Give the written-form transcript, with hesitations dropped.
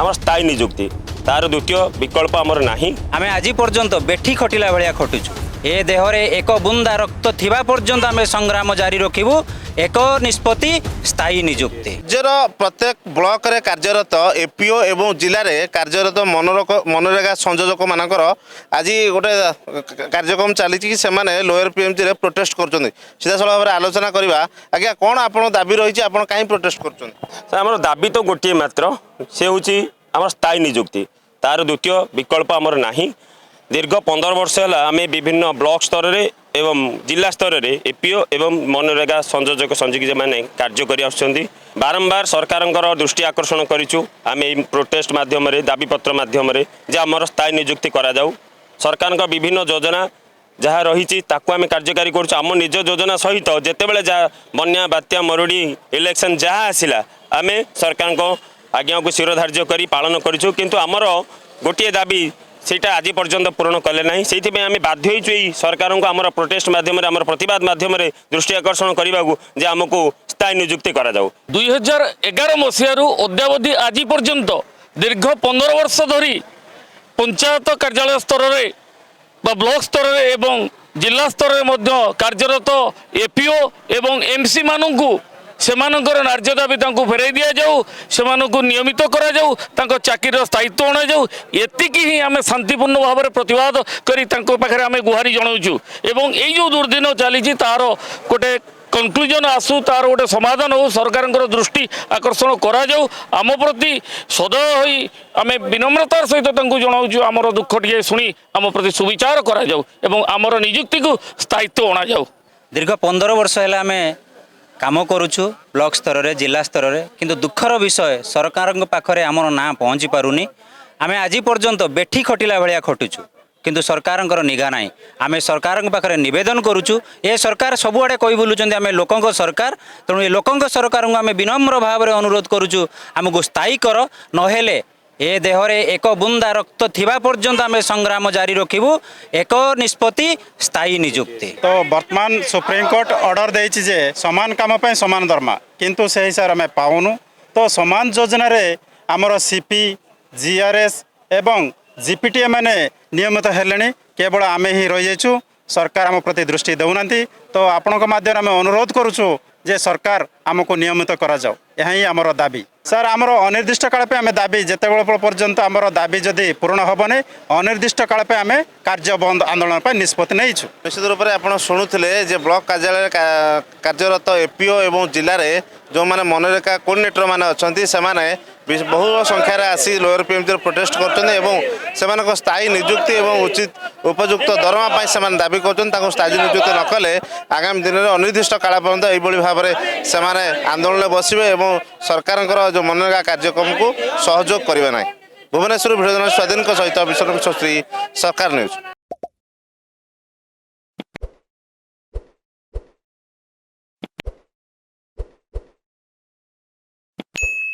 आम स्थायी निजुक्ति तार द्वितीय विकल्प आमर नाही। आमे आज पर्यंत बेठी खटिला भलिया खटुछु। ए देहरे एक बुंदा रक्त थिबा पर्यंत आमे संग्राम जारी रखिबु। एक निष्पत्ति स्थायी निजुक्ति राज्यर प्रत्येक ब्लॉक रे कार्यरत एपीओ एवं जिले में कार्यरत मनरेगा संयोजक मानकर आज गोटे कार्यक्रम चली लोअर पीएमजी रे प्रोटेस्ट कर सीधासल भाव में आलोचना करवा। आज्ञा कौन आप दाबी रही आप कहीं प्रोटेस्ट कर? आम दाबी तो गोटे मात्र से हूँ आम स्थायी निजुक्ति तार द्वितीय विकल्प आमर नाही। दीर्घ 15 वर्ष है आम विभिन्न ब्लॉक स्तर रे एवं जिला स्तर रे एपीओ एवं मनरेगा संयोजक संयोजक मैंने कार्य कर बारंबार सरकार दृष्टि आकर्षण करूँ। आम प्रोटेस्ट मध्यम दाबीपत्र मध्यम जे आमर स्थायी निजुक्ति करा जाऊ। सरकार विभिन्न योजना जहाँ रही आम कार्यकारी करुँ। आम निज योजना सहित जितेबाला जहाँ बन्या बात्या मरुड़ी इलेक्शन जहाँ आसला आम सरकार को आज्ञा को शिरोधार्य कर पालन करूँ। किंतु आमर गोटे दाबी सेटा आज पर्यंत पूरण कले ना। से आम बाध्य होई सरकार को आमर प्रोटेस्ट मध्यम प्रतिवाद मध्यम दृष्टि आकर्षण करने जे आमको स्थायी निजुक्ति करा जाऊ। 2011 मसीह अद्यावधि आज पर्यंत दीर्घ 15 वर्ष धरी पंचायत कार्यालय स्तर में ब्लॉक स्तर में एवं जिला स्तर में कार्यरत एपीओ एवं एमसी मानू सेमानकर न्याय दाबी फेरई दि जाऊ। से नियमित करा जाऊ। चाकरी स्थायित्व अणा जाऊ। एतिकी ही आम शांतिपूर्ण भाव में प्रतिवाद करें आम गुहारी जनाऊँ। एवं यही जो दुर्दिन चली तार गोटे कनक्लूजन आसू तार गोटे समाधान हो सरकार दृष्टि आकर्षण करा जाऊ। आम प्रति सदय होई आम विनम्रतार सहित जनाऊँ आमर दुख टे शुणी आम प्रति सुविचार करा जाऊ एवं आमर निजुक्ति को स्थायित्व अणा जाऊ। दीर्घ 15 वर्ष है आम काम करुछु ब्लॉक स्तर रे जिला स्तर रे किंतु दुखर विषय सरकार पाखरे आमर ना पहुँची पारुनी। आमे आज पर्यंत बेठी खटिला भलिया खटुछु किंतु सरकार निगा नाई। आमे सरकार पाखरे निवेदन करुछु। ए सरकार सबुआडे कहि बुलुचंदी आमे लोकंक सरकार। तेणु ए लोकंक सरकार को आमे विनम्र भाव में अनुरोध करुछु आमको स्थायी कर नहेले ए देहरे एक बुंदा रक्त थिबा पर्यंत आमे संग्राम जारी रखिबु। एक निष्पत्ति स्थायी निजुक्ति। तो वर्तमान सुप्रीम कोर्ट ऑर्डर देछि जे समान काम पे समान दरमा किंतु से हिसाब में पाउनु। तो समान योजना रे आमर सीपी जीआरएस एवं जीपीटी मैंने नियमित हेलेनी केवल आमे ही रही जाइछु। सरकार आम प्रति दृष्टि देउना। तो आपण माध्यम आम अनुरोध करुछु जे सरकार आमको नियमित करा जाओ। यही आमर दाबी सर आमर अनिर्दिष्ट काल पे आम दाबी जितेबाला पर्यंत आमर दाबी जदि पूरण हेबनी अनिर्दिष्ट काल पे आम कार्य बंद आंदोलन पर निष्पत्ति नहीं। निश्चित रूप से आप शुणुले जे ब्लॉक कार्यालय कार्यरत एपीओ एवं जिले में जो मैंने मनरेगा कोऑर्डिनेटर मैंने अच्छा से बहु संख्यार आसी लोअर पीएमजी प्रोटेस्ट कर स्थायी निजुक्ति एवं उचित उपयुक्त दरमा से दाबी कर स्थायी निजुक्ति न कले आगामी दिन में अनिर्दिष्ट काल पर्यंत यही भाव में से आंदोलन बसवे और सरकार जो मनरेगा कार्यक्रम को सहयोग करेंगे ना। भुवनेश्वर भिडियो जर्नलिस्ट स्वाधीन सहित विश्व श्री सरकार न्यूज।